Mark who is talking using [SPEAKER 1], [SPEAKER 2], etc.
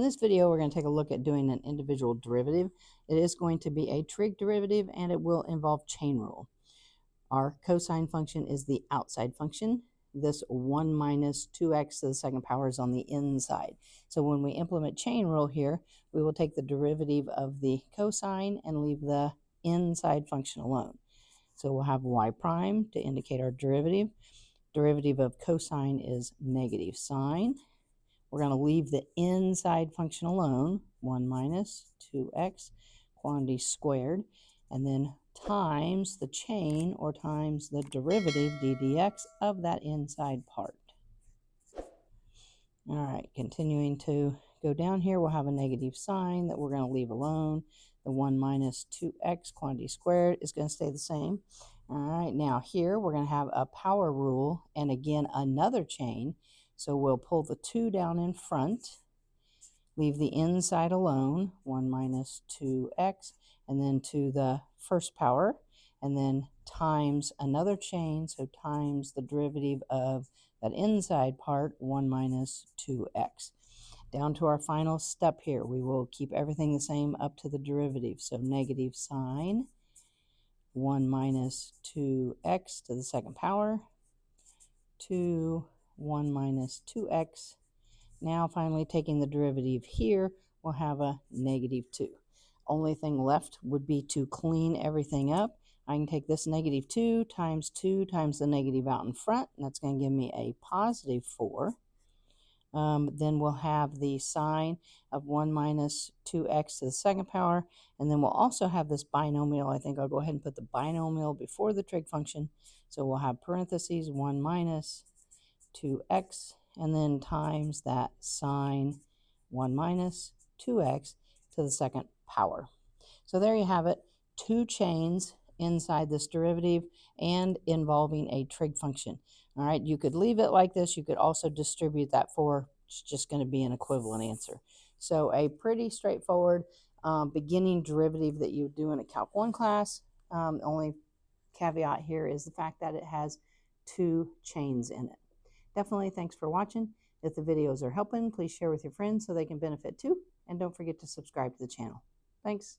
[SPEAKER 1] In this video, we're going to take a look at doing an individual derivative. It is going to be a trig derivative, and it will involve chain rule. Our cosine function is the outside function. This 1 minus 2x to the second power is on the inside. So when we implement chain rule here, we will take the derivative of the cosine and leave the inside function alone. So we'll have y prime to indicate our derivative. Derivative of cosine is negative sine. We're going to leave the inside function alone, 1 minus 2x, quantity squared, and then times the chain, or times the derivative, d dx, of that inside part. All right, continuing to go down here, we'll have a negative sign that we're going to leave alone. The 1 minus 2x, quantity squared, is going to stay the same. All right, now here we're going to have a power rule, and again, another chain. So we'll pull the 2 down in front, leave the inside alone, 1 minus 2x, and then to the first power, and then times another chain, so times the derivative of that inside part, 1 minus 2x. Down to our final step here, we will keep everything the same up to the derivative. So negative sine, 1 minus 2x to the second power, to 1 minus 2x. Now finally taking the derivative here, we'll have a negative 2. Only thing left would be to clean everything up. I can take this negative 2 times the negative out in front, and that's going to give me a positive 4. Then we'll have the sine of 1 minus 2x to the second power, and then we'll also have this binomial. I think I'll go ahead and put the binomial before the trig function. So we'll have parentheses 1 minus 2x, and then times that sine 1 minus 2x to the second power. So there you have it, 2 chains inside this derivative and involving a trig function. All right, you could leave it like this. You could also distribute that 4. It's just going to be an equivalent answer. So a pretty straightforward beginning derivative that you would do in a Calc 1 class. Only caveat here is the fact that it has 2 chains in it. Definitely thanks for watching. If the videos are helping, please share with your friends so they can benefit too. And don't forget to subscribe to the channel. Thanks.